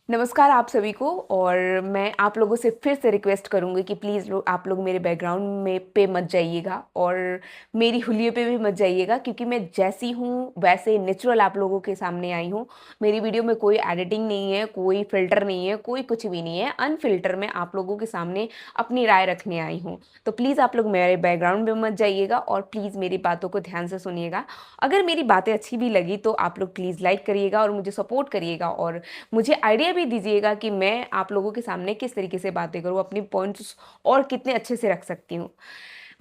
नमस्कार आप सभी को। और मैं आप लोगों से फिर से रिक्वेस्ट करूँगी कि प्लीज़ आप लोग मेरे बैकग्राउंड में पे मत जाइएगा और मेरी हुलिये पे भी मत जाइएगा, क्योंकि मैं जैसी हूँ वैसे नेचुरल आप लोगों के सामने आई हूँ। मेरी वीडियो में कोई एडिटिंग नहीं है, कोई फ़िल्टर नहीं है, कोई कुछ भी नहीं है। अनफ़िल्टर में आप लोगों के सामने अपनी राय रखने आई हूँ। तो प्लीज़ आप लोग मेरे बैकग्राउंड में मत जाइएगा और प्लीज़ मेरी बातों को ध्यान से सुनिएगा। अगर मेरी बातें अच्छी भी लगी तो आप लोग प्लीज़ लाइक करिएगा और मुझे सपोर्ट करिएगा और मुझे आइडिया भी दीजिएगा कि मैं आप लोगों के सामने किस तरीके से बातें करूँ, अपनी पॉइंट्स और कितने अच्छे से रख सकती हूँ।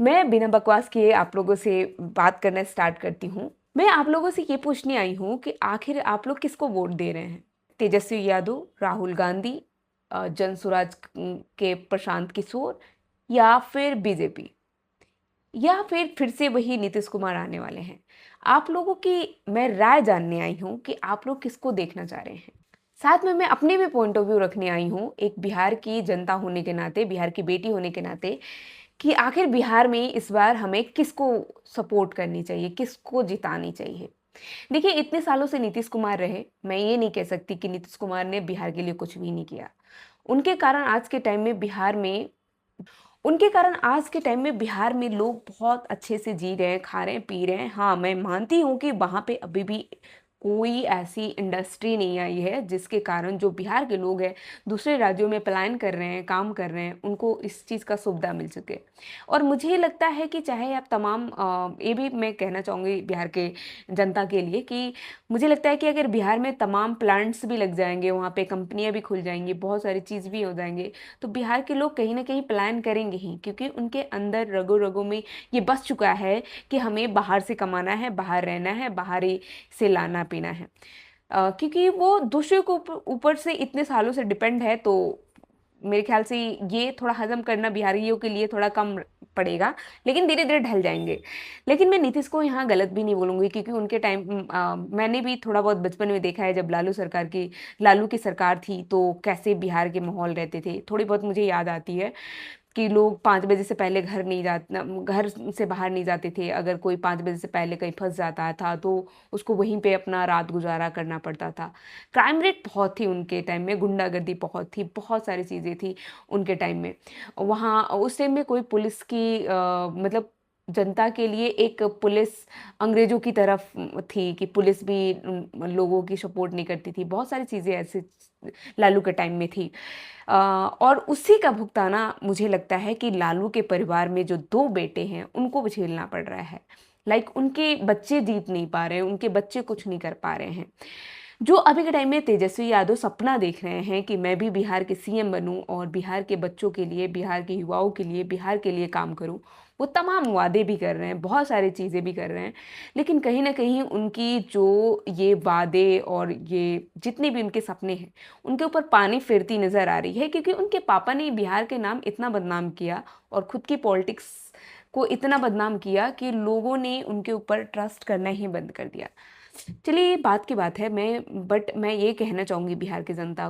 मैं बिना बकवास किए आप लोगों से बात करना स्टार्ट करती हूँ। मैं आप लोगों से ये पूछने आई हूँ कि आखिर आप लोग किसको वोट दे रहे हैं? तेजस्वी यादव, राहुल गांधी, जनसुराज के प्रशांत किशोर, या फिर बीजेपी, या फिर से वही नीतीश कुमार आने वाले हैं? आप लोगों की मैं राय जानने आई हूँ कि आप लोग किसको देखना चाह रहे हैं। साथ में मैं अपने भी पॉइंट ऑफ व्यू रखने आई हूँ, एक बिहार की जनता होने के नाते, बिहार की बेटी होने के नाते, कि आखिर बिहार में इस बार हमें किसको सपोर्ट करनी चाहिए, किसको जितानी चाहिए। देखिए, इतने सालों से नीतीश कुमार रहे, मैं ये नहीं कह सकती कि नीतीश कुमार ने बिहार के लिए कुछ भी नहीं किया। उनके कारण आज के टाइम में बिहार में उनके कारण आज के टाइम में बिहार में लोग बहुत अच्छे से जी रहे हैं, खा रहे हैं, पी रहे हैं। हाँ, मैं मानती हूँ कि वहाँ पे अभी भी कोई ऐसी इंडस्ट्री नहीं आई है जिसके कारण जो बिहार के लोग हैं दूसरे राज्यों में पलायन कर रहे हैं, काम कर रहे हैं, उनको इस चीज़ का सुविधा मिल सके। और मुझे ये लगता है कि चाहे आप तमाम ये भी मैं कहना चाहूँगी बिहार के जनता के लिए कि मुझे लगता है कि अगर बिहार में तमाम प्लांट्स भी लग जाएँगे, वहाँ पे कंपनियाँ भी खुल जाएँगी, बहुत सारी चीज़ भी हो जाएँगे, तो बिहार के लोग कहीं न कहीं पलायन करेंगे ही, क्योंकि उनके अंदर रगों-रगों में ये बस चुका है कि हमें बाहर से कमाना है, बाहर रहना है, बाहर ही से लाना-पीना है। क्योंकि वो दूसरे के ऊपर से इतने सालों से डिपेंड है, तो मेरे ख्याल से ये थोड़ा हज़म करना बिहारियों के लिए थोड़ा कम पड़ेगा, लेकिन धीरे-धीरे ढल जाएँगे। लेकिन मैं नीतीश को यहाँ गलत भी नहीं बोलूँगी, क्योंकि उनके टाइम मैंने भी थोड़ा बहुत बचपन में देखा है, जब लालू की सरकार थी, तो कैसे बिहार के माहौल रहते थे। थोड़ी बहुत मुझे याद आती है कि लोग 5 बजे से पहले घर से बाहर नहीं जाते थे। अगर कोई 5 बजे से पहले कहीं फँस जाता था, तो उसको वहीं पे अपना रात गुज़ारा करना पड़ता था। क्राइम रेट बहुत थी उनके टाइम में, गुंडागर्दी बहुत थी, बहुत सारी चीज़ें थी उनके टाइम में। वहाँ उस टाइम में कोई पुलिस की मतलब जनता के लिए एक पुलिस अंग्रेज़ों की तरफ थी कि पुलिस भी लोगों की सपोर्ट नहीं करती थी। बहुत सारी चीज़ें ऐसे लालू के टाइम में थी। और उसी का भुगताना मुझे लगता है कि लालू के परिवार में जो 2 बेटे हैं, उनको भी झेलना पड़ रहा है। उनके बच्चे जीत नहीं पा रहे हैं, उनके बच्चे कुछ नहीं कर पा रहे हैं। जो अभी के टाइम में तेजस्वी यादव सपना देख रहे हैं कि मैं भी बिहार के सीएम बनूँ और बिहार के बच्चों के लिए, बिहार के युवाओं के लिए, बिहार के लिए काम करूँ। वो तमाम वादे भी कर रहे हैं, बहुत सारी चीज़ें भी कर रहे हैं। लेकिन कहीं न कहीं उनकी जो ये वादे और ये जितने भी उनके सपने हैं, उनके ऊपर पानी फिरती नज़र आ रही है, क्योंकि उनके पापा ने बिहार के नाम इतना बदनाम किया और खुद की पॉलिटिक्स को इतना बदनाम किया कि लोगों ने उनके ऊपर ट्रस्ट करना ही बंद कर दिया। चलिए, ये बात की बात है, मैं ये कहना चाहूँगी बिहार की जनता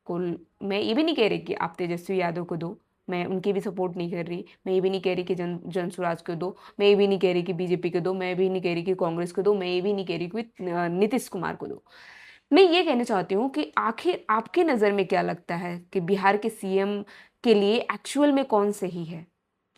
को। मैं ये भी नहीं कह रही कि आप तेजस्वी यादव को दो, मैं उनकी भी सपोर्ट नहीं कर रही। मैं ये भी नहीं कह रही कि जनसुराज को दो, मैं ये भी नहीं कह रही कि बीजेपी को दो, मैं भी नहीं कह रही कि कांग्रेस को दो, मैं ये भी नहीं कह रही कि नीतीश कुमार को दो। मैं ये कहना चाहती हूँ कि आखिर आपकी नज़र में क्या लगता है कि बिहार के सीएम के लिए एक्चुअल में कौन सही है?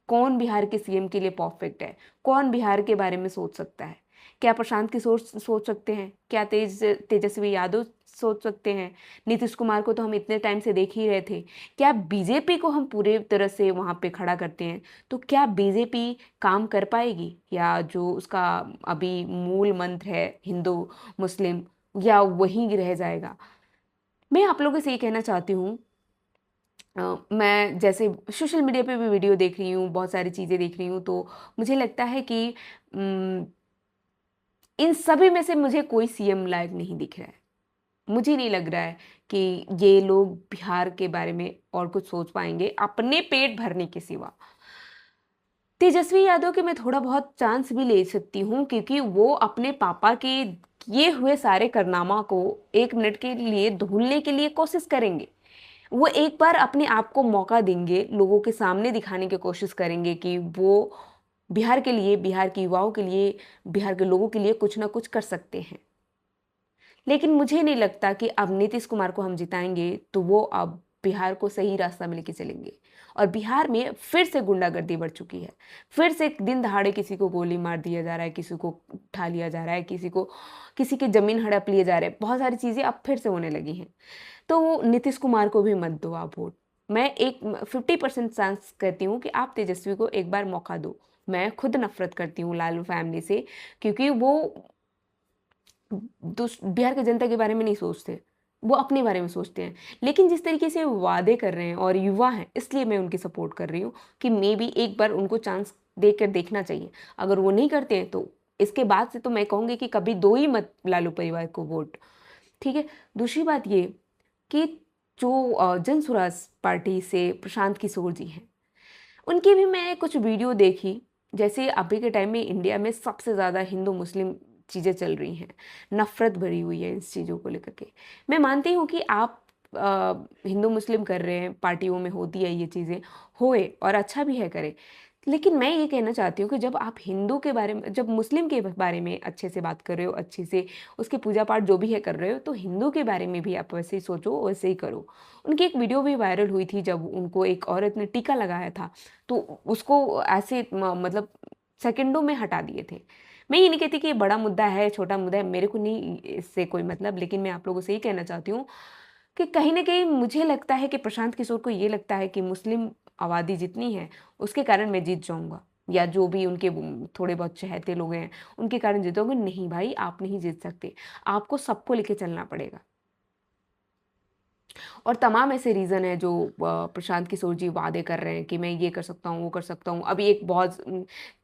कौन बिहार के सीएम के लिए परफेक्ट है? कौन बिहार के बारे में सोच सकता है? क्या प्रशांत किशोर सोच सकते हैं? क्या तेजस्वी यादव सोच सकते हैं? नीतीश कुमार को तो हम इतने टाइम से देख ही रहे थे। क्या बीजेपी को हम पूरे तरह से वहाँ पे खड़ा करते हैं, तो क्या बीजेपी काम कर पाएगी? या जो उसका अभी मूल मंत्र है हिंदू, मुस्लिम, या वहीं रह जाएगा? मैं आप लोगों से ये कहना चाहती हूँ, मैं जैसे सोशल मीडिया पे भी वीडियो देख रही हूँ, बहुत सारी चीज़ें देख रही हूँ, तो मुझे लगता है कि उम, इन सभी में से मुझे कोई सीएम लायक नहीं दिख रहा है। मुझे नहीं लग रहा है कि ये लोग बिहार के बारे में और कुछ सोच पाएँगे अपने पेट भरने के सिवा। तेजस्वी यादव के मैं थोड़ा बहुत चांस भी ले सकती हूँ, क्योंकि वो अपने पापा के किए हुए सारे कारनामा को 1 मिनट के लिए धुलने के लिए कोशिश करेंगे। वो एक बार अपने आप को मौका देंगे, लोगों के सामने दिखाने की कोशिश करेंगे कि वो बिहार के लिए, बिहार के युवाओं के लिए, बिहार के लोगों के लिए कुछ ना कुछ कर सकते हैं। लेकिन मुझे नहीं लगता कि अब नीतीश कुमार को हम जिताएँगे तो वो अब बिहार को सही रास्ता में लेके चलेंगे। और बिहार में फिर से गुंडागर्दी बढ़ चुकी है। फिर से दिन दहाड़े किसी को गोली मार दिया जा रहा है, किसी को उठा लिया जा रहा है, किसी की ज़मीन हड़प लिए जा रहे हैं। बहुत सारी चीज़ें अब फिर से होने लगी हैं। तो नीतीश कुमार को भी मत दो आप वोट। मैं एक 50% चांस कहती हूँ कि आप तेजस्वी को एक बार मौका दो। मैं खुद नफ़रत करती हूँ लालू फैमिली से, क्योंकि वो बिहार की जनता के बारे में नहीं सोचते, वो अपने बारे में सोचते हैं। लेकिन जिस तरीके से वो वादे कर रहे हैं और युवा हैं, इसलिए मैं उनकी सपोर्ट कर रही हूँ कि मेबी एक बार उनको चांस देकर देखना चाहिए। अगर वो नहीं करते हैं तो इसके बाद से तो मैं कहूँगी कि कभी दो ही मत लालू परिवार को वोट, ठीक है? दूसरी बात ये कि जो जनसुराज पार्टी से प्रशांत किशोर जी हैं, उनकी भी मैंने कुछ वीडियो देखी। जैसे अभी के टाइम में इंडिया में सबसे ज़्यादा हिंदू मुस्लिम चीज़ें चल रही हैं, नफ़रत भरी हुई है इस चीज़ों को लेकर के। मैं मानती हूँ कि आप हिंदू मुस्लिम कर रहे हैं, पार्टियों में होती है ये चीज़ें, होए और अच्छा भी है करें। लेकिन मैं ये कहना चाहती हूँ कि जब आप हिंदू के बारे में, जब मुस्लिम के बारे में अच्छे से बात कर रहे हो, अच्छे से उसकी पूजा पाठ जो भी है कर रहे हो, तो हिंदू के बारे में भी आप वैसे ही सोचो, वैसे ही करो। उनकी एक वीडियो भी वायरल हुई थी जब उनको एक औरत ने टीका लगाया था, तो उसको ऐसे मतलब सेकंडों में हटा दिए थे। मैं ये नहीं कहती कि ये बड़ा मुद्दा है, छोटा मुद्दा है, मेरे को नहीं इससे कोई मतलब, लेकिन मैं आप लोगों से ये कहना चाहती हूँ कि कहीं न कहीं मुझे लगता है कि प्रशांत किशोर को ये लगता है कि मुस्लिम आबादी जितनी है, उसके कारण मैं जीत जाऊँगा, या जो भी उनके थोड़े बहुत चहेते लोग हैं, उनके कारण जीतोगे। नहीं भाई, आप नहीं जीत सकते। आपको सबको लेके चलना पड़ेगा। और तमाम ऐसे रीज़न हैं जो प्रशांत किशोर जी वादे कर रहे हैं कि मैं ये कर सकता हूँ, वो कर सकता हूँ। अभी एक बहुत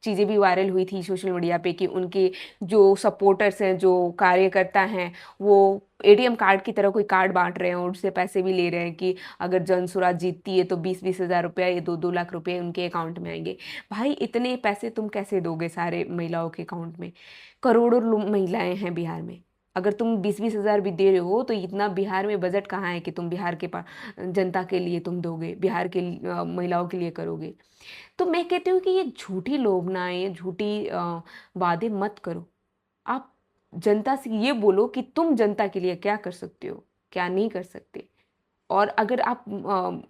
चीज़ें भी वायरल हुई थी सोशल मीडिया पे कि उनके जो सपोर्टर्स हैं, जो कार्यकर्ता हैं, वो एटीएम कार्ड की तरह कोई कार्ड बाँट रहे हैं और उससे पैसे भी ले रहे हैं कि अगर जनसुराज जीतती है तो 20-20 हज़ार रुपया या 2-2 लाख रुपए उनके अकाउंट में आएँगे। भाई इतने पैसे तुम कैसे दोगे सारे महिलाओं के अकाउंट में? करोड़ों महिलाएँ हैं बिहार में। अगर तुम 20-20 हज़ार भी दे रहे हो तो इतना बिहार में बजट कहाँ है कि तुम बिहार के जनता के लिए तुम दोगे, बिहार के महिलाओं के लिए करोगे। तो मैं कहती हूँ कि ये झूठी लोभनाएँ, झूठी वादे मत करो। आप जनता से ये बोलो कि तुम जनता के लिए क्या कर सकते हो, क्या नहीं कर सकते। और अगर आप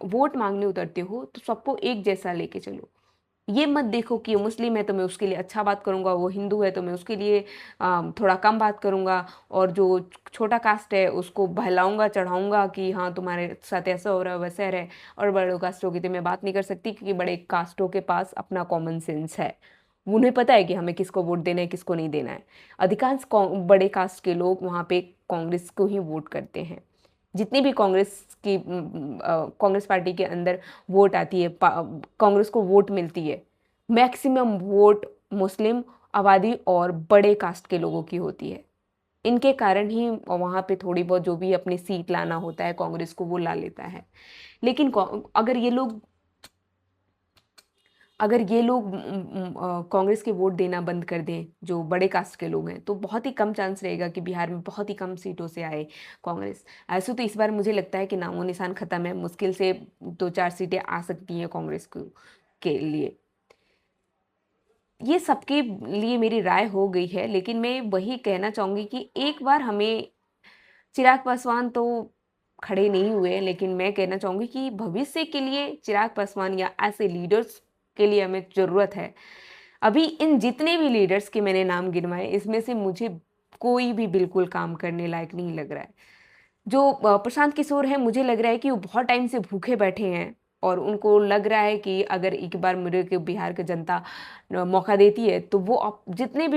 वोट माँगने उतरते हो तो सबको एक जैसा लेके चलो। ये मत देखो कि वो मुस्लिम है तो मैं उसके लिए अच्छा बात करूँगा, वो हिंदू है तो मैं उसके लिए थोड़ा कम बात करूँगा, और जो छोटा कास्ट है उसको बहलाऊँगा, चढ़ाऊँगा कि हाँ तुम्हारे साथ ऐसा हो रहा है, वैसा है, और बड़े कास्टों की तो मैं बात नहीं कर सकती क्योंकि बड़े कास्टों के पास अपना कॉमन सेंस है। उन्हें पता है कि हमें किसको वोट देना है, किसको नहीं देना है। अधिकांश बड़े कास्ट के लोग वहाँ पे कांग्रेस को ही वोट करते हैं। जितनी भी कांग्रेस पार्टी के अंदर वोट आती है, कांग्रेस को वोट मिलती है, मैक्सिमम वोट मुस्लिम आबादी और बड़े कास्ट के लोगों की होती है। इनके कारण ही वहाँ पे थोड़ी बहुत जो भी अपनी सीट लाना होता है कांग्रेस को, वो ला लेता है। लेकिन अगर ये लोग कांग्रेस के वोट देना बंद कर दें, जो बड़े कास्ट के लोग हैं, तो बहुत ही कम चांस रहेगा कि बिहार में बहुत ही कम सीटों से आए कांग्रेस। ऐसे तो इस बार मुझे लगता है कि नामो निशान खत्म है, मुश्किल से 2-4 सीटें आ सकती हैं कांग्रेस को के लिए। ये सबके लिए मेरी राय हो गई है, लेकिन मैं वही कहना चाहूँगी कि एक बार हमें, चिराग पासवान तो खड़े नहीं हुए, लेकिन मैं कहना चाहूँगी कि भविष्य के लिए चिराग पासवान या ऐसे लीडर्स के लिए हमें ज़रूरत है। अभी इन जितने भी लीडर्स के मैंने नाम गिनवाए, इसमें से मुझे कोई भी बिल्कुल काम करने लायक नहीं लग रहा है। जो प्रशांत किशोर हैं, मुझे लग रहा है कि वो बहुत टाइम से भूखे बैठे हैं और उनको लग रहा है कि अगर एक बार मेरे को बिहार की जनता मौका देती है तो वो अब जितने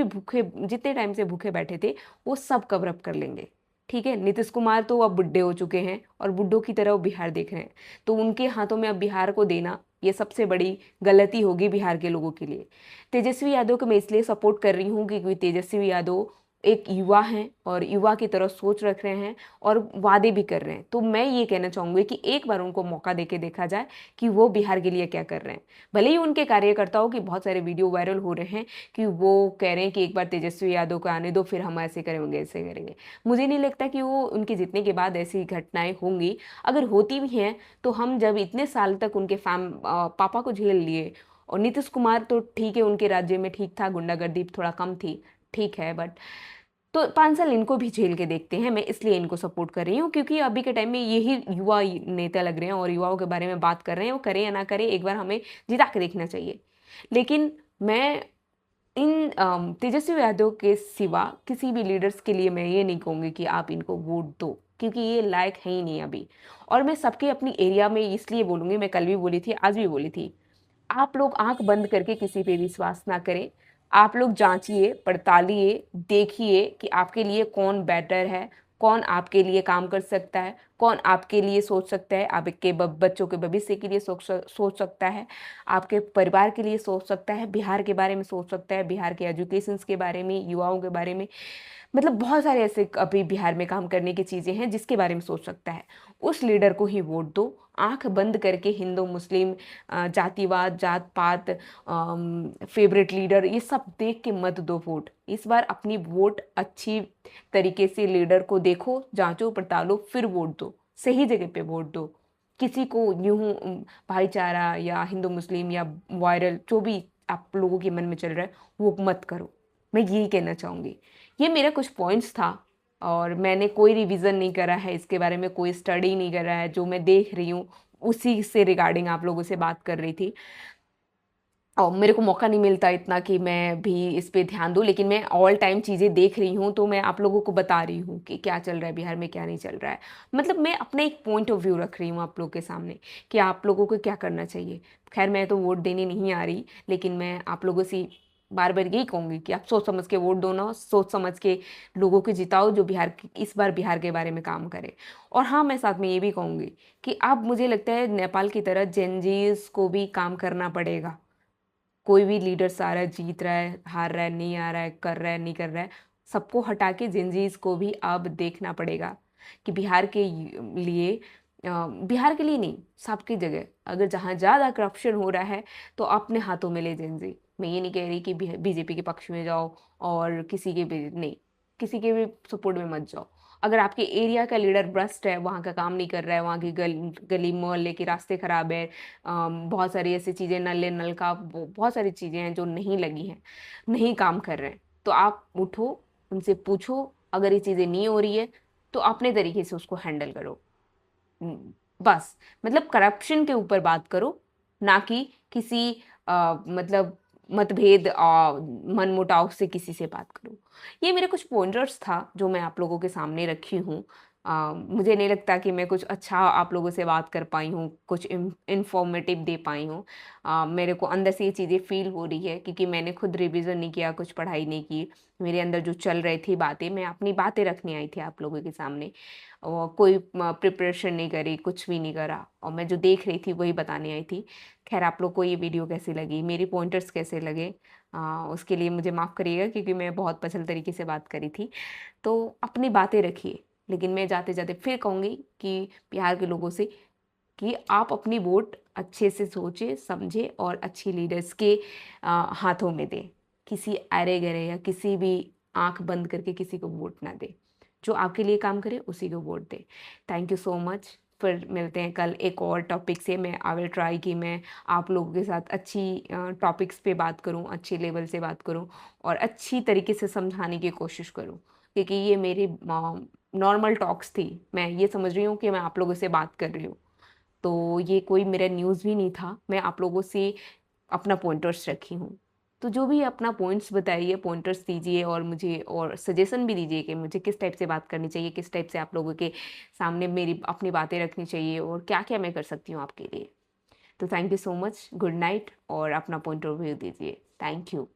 टाइम से भूखे बैठे थे वो सब कवर अप कर लेंगे। ठीक है, नीतीश कुमार तो अब बुड्ढे हो चुके हैं और बुड्ढों की तरह वो बिहार देख रहे हैं, तो उनके हाथों में अब बिहार को देना ये सबसे बड़ी गलती होगी बिहार के लोगों के लिए। तेजस्वी यादव को मैं इसलिए सपोर्ट कर रही हूँ क्योंकि तेजस्वी यादव एक युवा हैं और युवा की तरह सोच रख रहे हैं और वादे भी कर रहे हैं। तो मैं ये कहना चाहूँगी कि एक बार उनको मौका देके देखा जाए कि वो बिहार के लिए क्या कर रहे हैं। भले ही उनके कार्यकर्ताओं की बहुत सारे वीडियो वायरल हो रहे हैं कि वो कह रहे हैं कि एक बार तेजस्वी यादव को आने दो, फिर हम ऐसे करेंगे, ऐसे करेंगे। मुझे नहीं लगता कि वो उनके जीतने के बाद ऐसी घटनाएं होंगी। अगर होती भी हैं तो हम जब इतने साल तक उनके पापा को झेल लिए, और नीतीश कुमार तो ठीक है, उनके राज्य में ठीक था, गुंडागर्दी थोड़ा कम थी, ठीक है, बट तो 5 साल इनको भी झेल के देखते हैं। मैं इसलिए इनको सपोर्ट कर रही हूँ क्योंकि अभी के टाइम में यही युवा नेता लग रहे हैं और युवाओं के बारे में बात कर रहे हैं। वो करें या ना करें, एक बार हमें जिता के देखना चाहिए। लेकिन मैं इन तेजस्वी यादव के सिवा किसी भी लीडर्स के लिए मैं ये नहीं कहूँगी कि आप इनको वोट दो, क्योंकि ये लायक है ही नहीं अभी। और मैं सबके अपनी एरिया में इसलिए बोलूँगी, मैं कल भी बोली थी, आज भी बोली थी, आप लोग आंख बंद करके किसी पे विश्वास ना करें। आप लोग जांचिए, पड़तालिए, देखिए कि आपके लिए कौन बेटर है, कौन आपके लिए काम कर सकता है, कौन आपके लिए सोच सकता है, आपके बच्चों के भविष्य के लिए सोच सकता है, आपके परिवार के लिए सोच सकता है, बिहार के बारे में सोच सकता है, बिहार के एजुकेशंस के बारे में, युवाओं के बारे में। मतलब बहुत सारे ऐसे अभी बिहार में काम करने की चीज़ें हैं जिसके बारे में सोच सकता है। उस लीडर को ही वोट दो। आंख बंद करके हिंदू मुस्लिम, जातिवाद, जात पात, फेवरेट लीडर, ये सब देख के मत दो वोट। इस बार अपनी वोट अच्छी तरीके से लीडर को देखो, जांचो पड़तालो, फिर वोट दो। सही जगह पे वोट दो। किसी को यूं भाईचारा या हिंदू मुस्लिम या वायरल जो भी आप लोगों के मन में चल रहा है वो मत करो। मैं यही कहना चाहूँगी। ये मेरा कुछ पॉइंट्स था और मैंने कोई रिवीजन नहीं करा है इसके बारे में, कोई स्टडी नहीं करा है। जो मैं देख रही हूँ उसी से रिगार्डिंग आप लोगों से बात कर रही थी। और मेरे को मौका नहीं मिलता इतना कि मैं भी इस पे ध्यान दूँ, लेकिन मैं ऑल टाइम चीज़ें देख रही हूँ, तो मैं आप लोगों को बता रही हूँ कि क्या चल रहा है बिहार में, क्या नहीं चल रहा है। मतलब मैं अपने एक पॉइंट ऑफ व्यू रख रही हूँ आप लोगों के सामने कि आप लोगों को क्या करना चाहिए। खैर मैं तो वोट देने नहीं आ रही, लेकिन मैं आप लोगों से बार बार यही कहूँगी कि आप सोच समझ के वोट दो ना, सोच समझ के लोगों को जिताओ जो इस बार बिहार के बारे में काम करे। और हाँ, मैं साथ में ये भी कहूँगी कि अब मुझे लगता है नेपाल की तरह जेनजीज को भी काम करना पड़ेगा। कोई भी लीडर सारा जीत रहा है, हार रहा है, नहीं आ रहा है, कर रहा है, नहीं कर रहा है, सबको हटा के जिंजीज को भी अब देखना पड़ेगा कि बिहार के लिए, बिहार के लिए नहीं, सबकी जगह अगर जहाँ ज़्यादा करप्शन हो रहा है तो अपने हाथों में ले जिंजी। मैं ये नहीं कह रही कि बीजेपी के पक्ष में जाओ और किसी के भी नहीं, किसी के भी सपोर्ट में मत जाओ। अगर आपके एरिया का लीडर भ्रष्ट है, वहाँ का काम नहीं कर रहा है, वहाँ की गली मोहल्ले के रास्ते खराब है, बहुत सारी ऐसी चीज़ें, नल नल का बहुत सारी चीज़ें हैं जो नहीं लगी हैं, नहीं काम कर रहे हैं, तो आप उठो, उनसे पूछो। अगर ये चीज़ें नहीं हो रही है तो अपने तरीके से उसको हैंडल करो। बस मतलब करप्शन के ऊपर बात करो, ना कि किसी मतलब मतभेद मनमुटाव से किसी से बात करो। ये मेरे कुछ पॉइंटर्स था जो मैं आप लोगों के सामने रखी हूँ। मुझे नहीं लगता कि मैं कुछ अच्छा आप लोगों से बात कर पाई हूँ, कुछ इंफॉर्मेटिव दे पाई हूँ। मेरे को अंदर से ये चीज़ें फील हो रही है क्योंकि मैंने खुद रिवीजन नहीं किया, कुछ पढ़ाई नहीं की। मेरे अंदर जो चल रही थी बातें, मैं अपनी बातें रखने आई थी आप लोगों के सामने। कोई प्रिपरेशन नहीं करी, कुछ भी नहीं करा, और मैं जो देख रही थी वही बताने आई थी। खैर आप लोग को ये वीडियो कैसी लगी, मेरी पॉइंटर्स कैसे लगे, उसके लिए मुझे माफ़ करिएगा क्योंकि मैं बहुत पछल तरीके से बात करी थी। तो अपनी बातें रखिए, लेकिन मैं जाते जाते फिर कहूँगी कि बिहार के लोगों से कि आप अपनी वोट अच्छे से सोचे समझे और अच्छी लीडर्स के हाथों में दें। किसी अरे गरे या किसी भी आंख बंद करके किसी को वोट ना दें। जो आपके लिए काम करे उसी को वोट दें। Thank you so much. फिर मिलते हैं कल एक और टॉपिक से। मैं आई विल ट्राई कि मैं आप लोगों के साथ अच्छी टॉपिक्स पे बात करूं, अच्छे लेवल से बात करूं और अच्छी तरीके से समझाने की कोशिश करूं, क्योंकि ये मेरी नॉर्मल टॉक्स थी। मैं ये समझ रही हूँ कि मैं आप लोगों से बात कर रही हूँ, तो ये कोई मेरा न्यूज़ भी नहीं था। मैं आप लोगों से अपना पॉइंटर्स रखी हूँ। तो जो भी अपना पॉइंट्स बताइए, पॉइंटर्स दीजिए और मुझे और सजेशन भी दीजिए कि मुझे किस टाइप से बात करनी चाहिए, किस टाइप से आप लोगों के सामने मेरी अपनी बातें रखनी चाहिए और क्या-क्या मैं कर सकती हूँ आपके लिए। तो thank you so much, good night और अपना पॉइंट ऑफ व्यू दीजिए। Thank you.